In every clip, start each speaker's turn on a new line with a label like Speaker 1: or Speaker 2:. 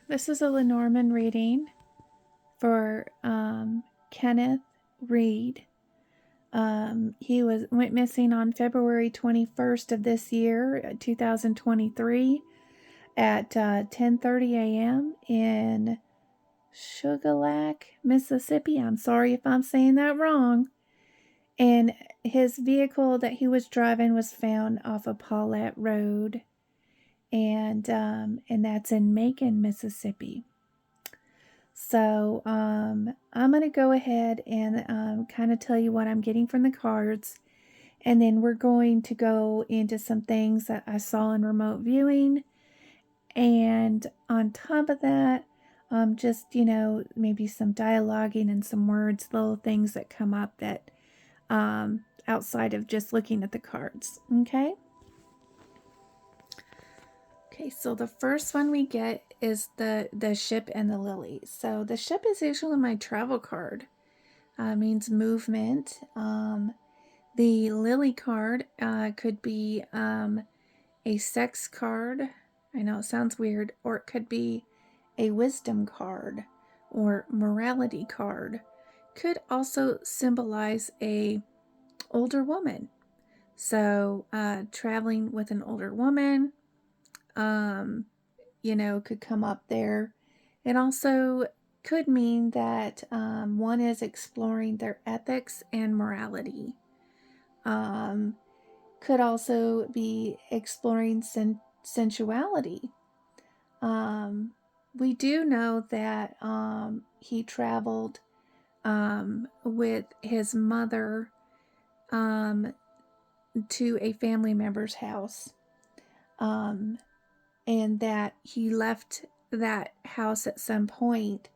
Speaker 1: This is a Lenormand reading for Kenneth Reed. He went missing on February 21st of this year, 2023, at 10:30 a.m. in Sugarlac, Mississippi. I'm sorry if I'm saying that wrong. And his vehicle that he was driving was found off of Paulette Rd, and that's in Macon, Mississippi. So I'm going to go ahead and kind of tell you what I'm getting from the cards. And then we're going to go into some things that I saw in remote viewing. And on top of that, just, maybe some dialoguing and some words, little things that come up that outside of just looking at the cards. Okay? Okay, so the first one we get is the ship and the lily. So the ship is usually my travel card. Means movement. The lily card could be a sex card. I know it sounds weird. Or it could be a wisdom card or morality card. Could also symbolize a older woman. So traveling with an older woman, could come up there. It also could mean that one is exploring their ethics and morality. Could also be exploring sensuality. We do know that he traveled with his mother to a family member's house. And that he left that house at some point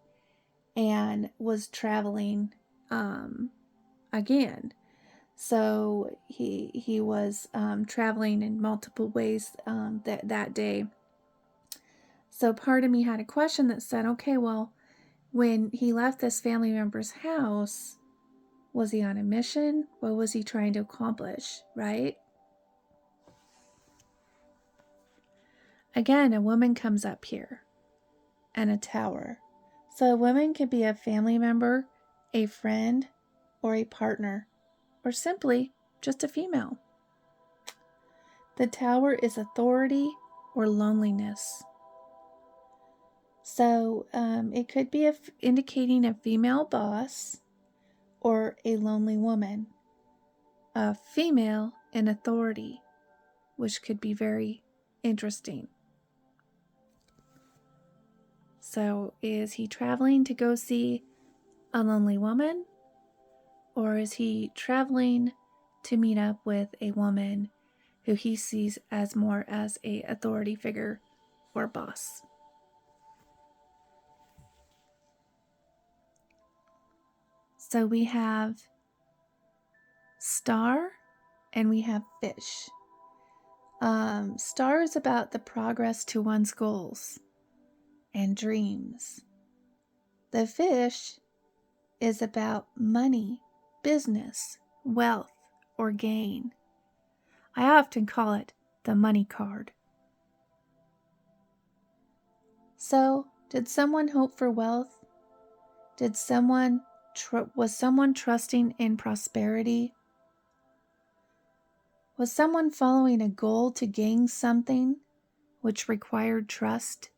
Speaker 1: and was traveling again. So he was traveling in multiple ways that day. So part of me had a question that said, okay, well, when he left this family member's house, was he on a mission? What was he trying to accomplish, right? Again, a woman comes up here and a tower. So a woman could be a family member, a friend, or a partner, or simply just a female. The tower is authority or loneliness. So it could be indicating a female boss or a lonely woman. A female in authority, which could be very interesting. So is he traveling to go see a lonely woman? Or is he traveling to meet up with a woman who he sees as more as a authority figure or boss? So we have star and we have fish. Star is about the progress to one's goals and dreams. The fish is about money, business, wealth, or gain. I often call it the money card. So, did someone hope for wealth? Was someone trusting in prosperity? Was someone following a goal to gain something which required trust?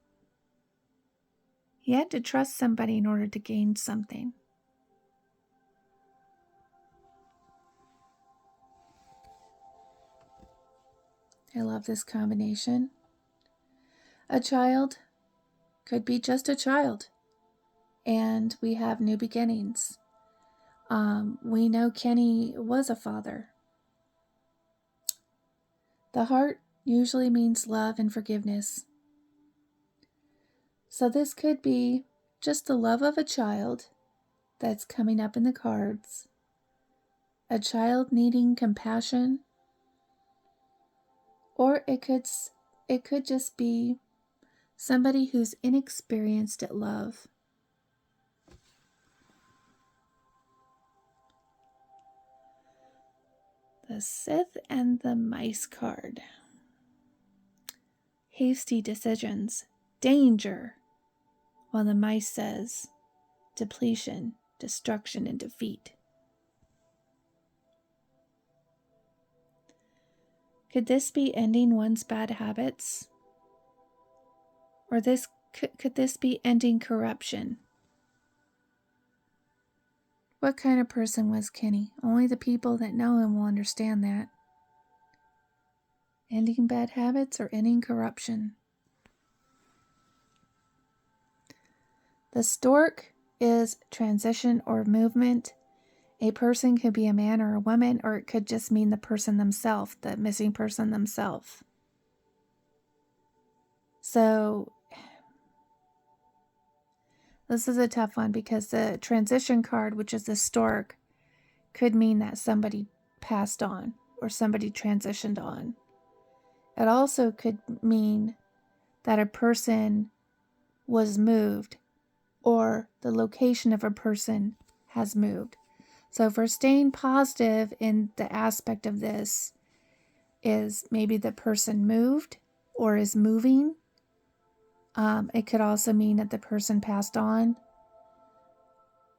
Speaker 1: You had to trust somebody in order to gain something. I love this combination. A child could be just a child, and we have new beginnings. We know Kenny was a father. The heart usually means love and forgiveness. So this could be just the love of a child that's coming up in the cards. A child needing compassion. Or it could just be somebody who's inexperienced at love. The Sith and the Mice card. Hasty decisions, danger, while the mice says depletion, destruction, and defeat. Could this be ending one's bad habits? Or could this be ending corruption? What kind of person was Kenny? Only the people that know him will understand that. Ending bad habits or ending corruption? The stork is transition or movement. A person could be a man or a woman, or it could just mean the person themselves, the missing person themselves. So this is a tough one because the transition card, which is the stork, could mean that somebody passed on or somebody transitioned on. It also could mean that a person was moved or the location of a person has moved. So if we're staying positive in the aspect of this, is maybe the person moved or is moving. It could also mean that the person passed on,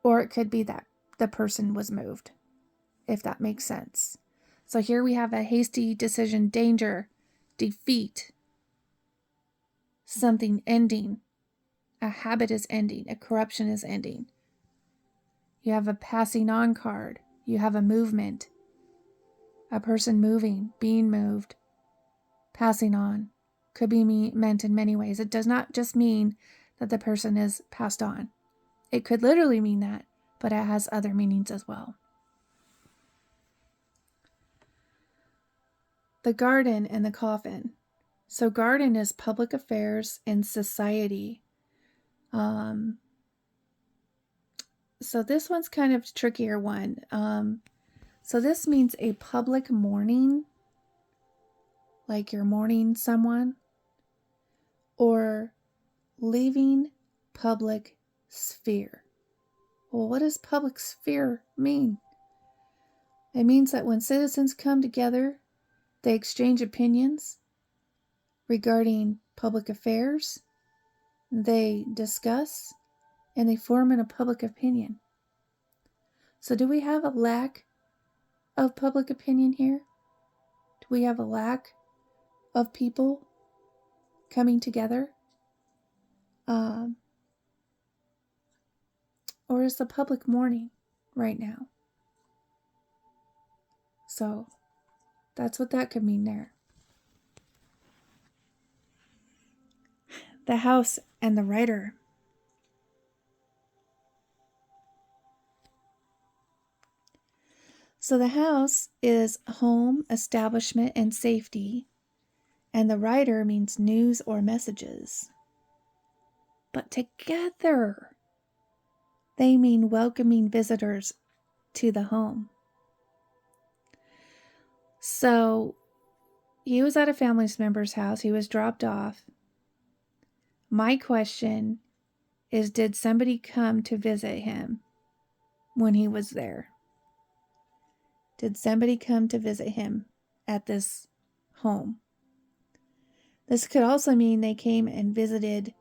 Speaker 1: or it could be that the person was moved, if that makes sense. So here we have a hasty decision, danger, defeat, something ending, a habit is ending, a corruption is ending. You have a passing on card. You have a movement, a person moving, being moved, passing on. Could be meant in many ways. It does not just mean that the person is passed on. It could literally mean that, but it has other meanings as well. The garden and the coffin. So garden is public affairs and society. So this one's kind of a trickier one. So this means a public mourning, like you're mourning someone, or leaving public sphere. Well, what does public sphere mean? It means that when citizens come together, they exchange opinions regarding public affairs, they discuss, and they form in a public opinion. So do we have a lack of public opinion here? Do we have a lack of people coming together? Or is the public mourning right now? So that's what that could mean there. The house and the writer. So the house is home, establishment, and safety, and the writer means news or messages. But together, they mean welcoming visitors to the home. So he was at a family member's house. He was dropped off. My question is, did somebody come to visit him when he was there? Did somebody come to visit him at this home? This could also mean they came and visited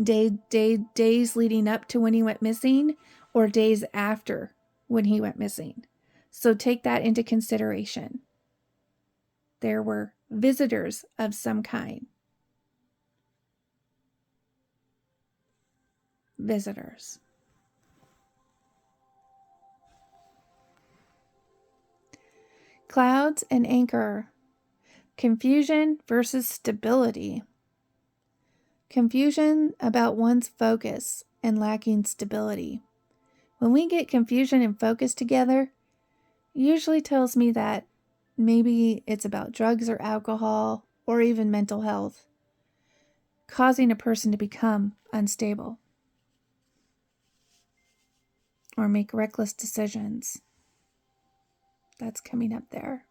Speaker 1: days leading up to when he went missing, or days after when he went missing. So take that into consideration. There were visitors of some kind. Visitors. Clouds and anchor. Confusion versus stability. Confusion about one's focus and lacking stability. When we get confusion and focus together, it usually tells me that maybe it's about drugs or alcohol or even mental health, causing a person to become unstable or make reckless decisions. That's coming up there.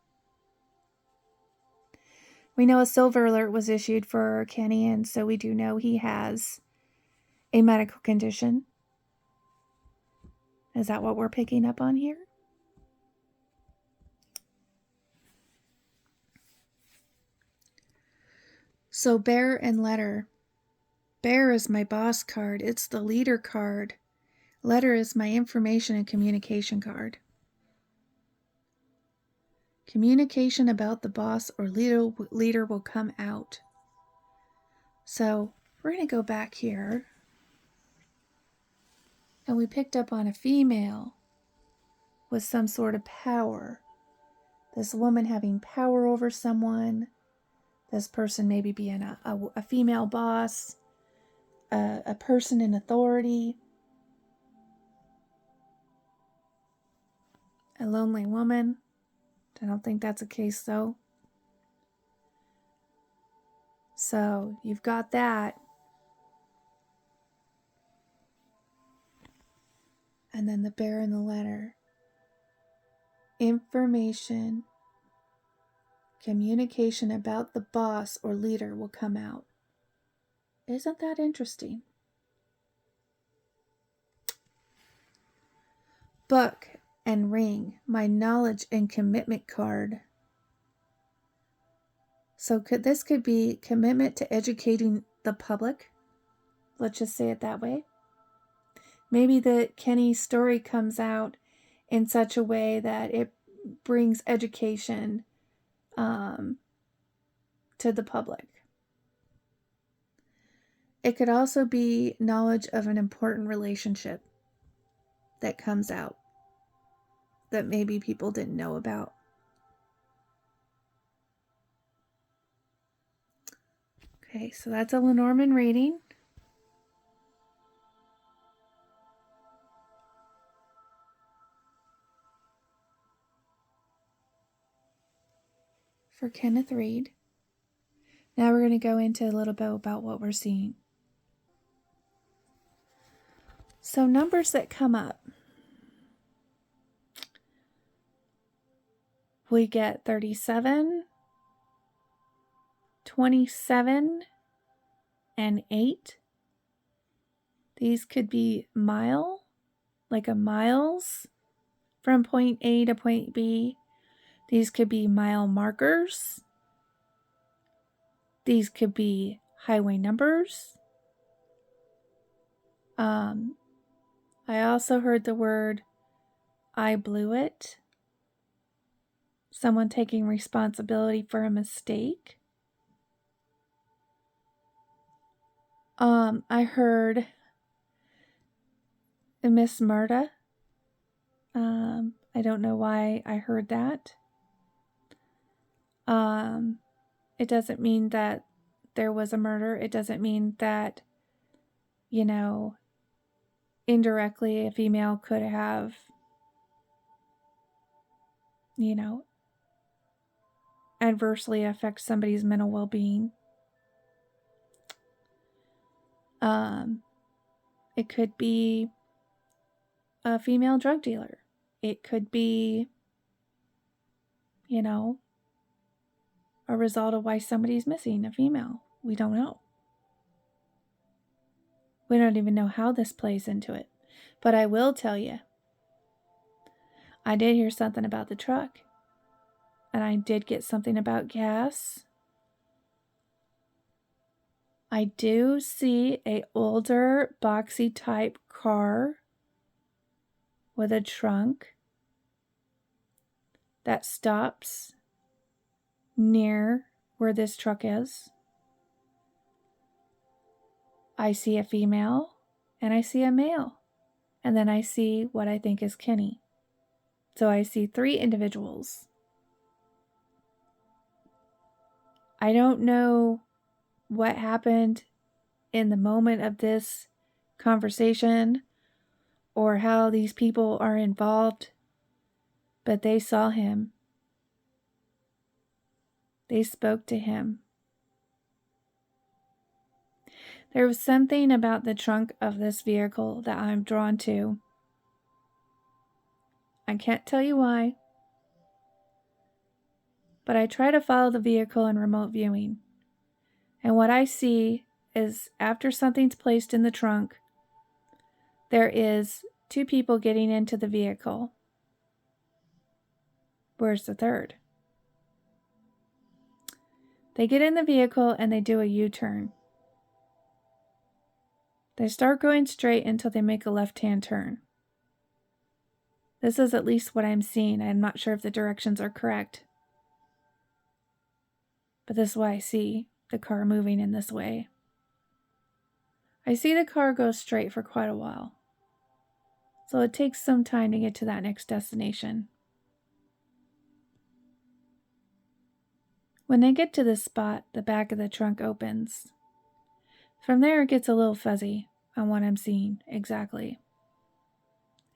Speaker 1: We know a silver alert was issued for Kenny, and so we do know he has a medical condition. Is that what we're picking up on here? So bear and letter. Bear is my boss card. It's the leader card. Letter is my information and communication card. Communication about the boss or leader will come out. So we're going to go back here. And we picked up on a female with some sort of power. This woman having power over someone. This person maybe being a female boss. A person in authority. A lonely woman. I don't think that's the case though. So you've got that. And then the bear and the letter. Information, communication about the boss or leader will come out. Isn't that interesting? Book and ring, my knowledge and commitment card. So this could be commitment to educating the public. Let's just say it that way. Maybe the Kenny story comes out in such a way that it brings education to the public. It could also be knowledge of an important relationship that comes out that maybe people didn't know about. Okay, so that's a Lenormand reading. For Kenneth Reed. Now we're going to go into a little bit about what we're seeing. So numbers that come up. We get 37, 27, and 8. These could be mile, like a miles from point A to point B. These could be mile markers. These could be highway numbers. I also heard the word, I blew it. Someone taking responsibility for a mistake. I heard Miss Murda. I don't know why I heard that. It doesn't mean that there was a murder. It doesn't mean that, indirectly a female could have, adversely affect somebody's mental well-being. It could be a female drug dealer. It could be, a result of why somebody's missing, a female. We don't know. We don't even know how this plays into it. But I will tell you, I did hear something about the truck. And I did get something about gas. I do see a older, boxy type car with a trunk that stops near where this truck is. I see a female and I see a male. And then I see what I think is Kenny. So I see 3 individuals. I don't know what happened in the moment of this conversation or how these people are involved, but they saw him. They spoke to him. There was something about the trunk of this vehicle that I'm drawn to. I can't tell you why, but I try to follow the vehicle in remote viewing. And what I see is after something's placed in the trunk, there is 2 people getting into the vehicle. Where's the third? They get in the vehicle and they do a U-turn. They start going straight until they make a left-hand turn. This is at least what I'm seeing. I'm not sure if the directions are correct. But this is why I see the car moving in this way. I see the car go straight for quite a while. So it takes some time to get to that next destination. When they get to this spot, the back of the trunk opens. From there, it gets a little fuzzy on what I'm seeing exactly.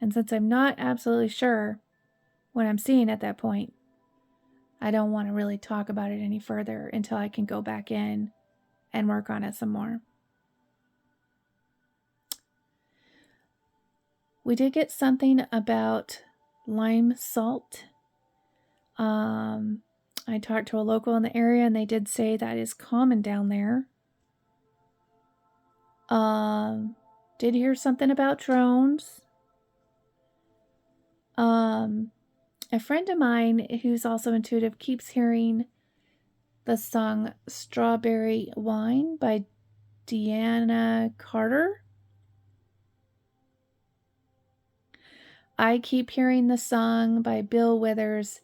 Speaker 1: And since I'm not absolutely sure what I'm seeing at that point, I don't want to really talk about it any further until I can go back in and work on it some more. We did get something about lime salt. I talked to a local in the area and they did say that is common down there. Did hear something about drones. A friend of mine who's also intuitive keeps hearing the song Strawberry Wine by Deanna Carter. I keep hearing the song by Bill Withers,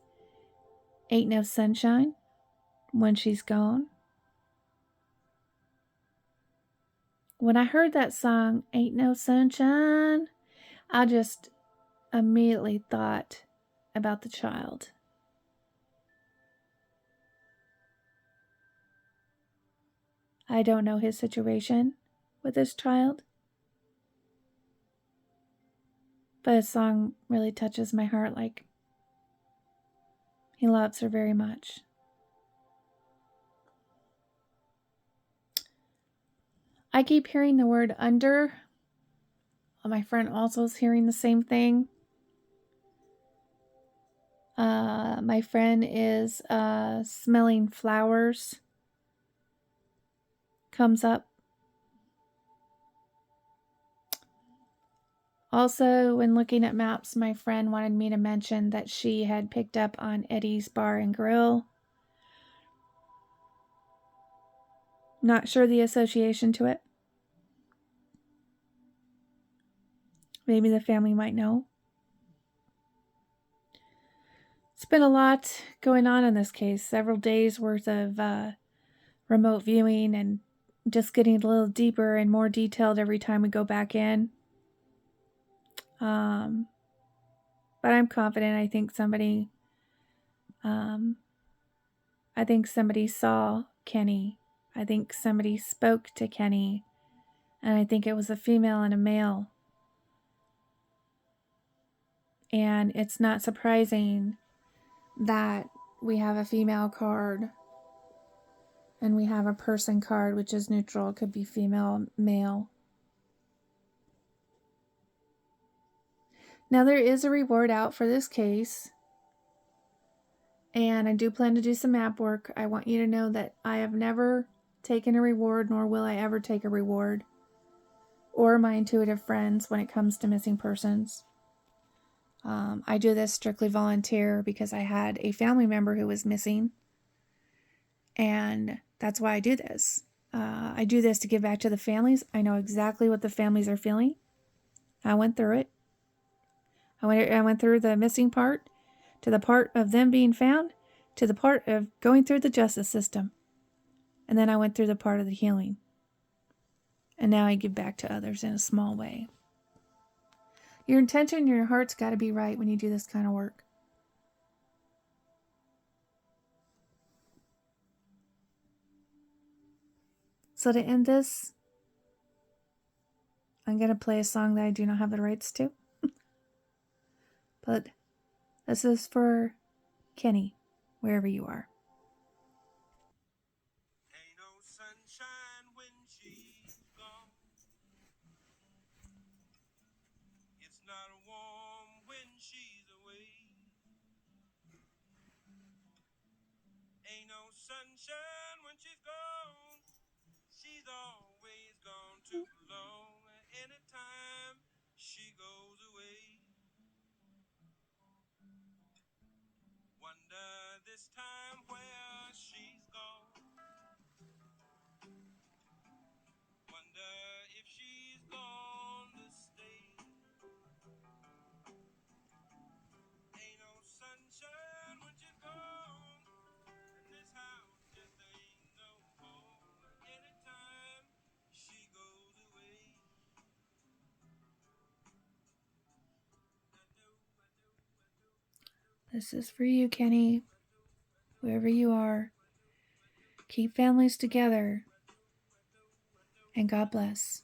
Speaker 1: Ain't No Sunshine, When She's Gone. When I heard that song, Ain't No Sunshine, I just immediately thought about the child. I don't know his situation with this child, but his song really touches my heart, like he loves her very much. I keep hearing the word under. My friend also is hearing the same thing. My friend is smelling flowers. Comes up. Also, when looking at maps, my friend wanted me to mention that she had picked up on Eddie's Bar and Grill. Not sure the association to it. Maybe the family might know. It's been a lot going on in this case. Several days worth of remote viewing and just getting a little deeper and more detailed every time we go back in. But I'm confident. I think somebody saw Kenny. I think somebody spoke to Kenny. And I think it was a female and a male. And it's not surprising that we have a female card and we have a person card, which is neutral. It could be female, male. Now there is a reward out for this case. And I do plan to do some map work. I want you to know that I have never taken a reward, nor will I ever take a reward, or my intuitive friends when it comes to missing persons. I do this strictly volunteer because I had a family member who was missing. And that's why I do this. I do this to give back to the families. I know exactly what the families are feeling. I went through it. I went through the missing part, to the part of them being found, to the part of going through the justice system. And then I went through the part of the healing. And now I give back to others in a small way. Your intention and your heart's got to be right when you do this kind of work. So to end this, I'm going to play a song that I do not have the rights to. But this is for Kenny, wherever you are.
Speaker 2: Ain't no sunshine when she's gone. It's not warm when she's away. Ain't no sunshine when she's gone. She's always gone too long. Anytime she goes away. Wonder this time where she's gone. Wonder if she's gone.
Speaker 1: This is for you, Kenny. Wherever you are, keep families together, and God bless.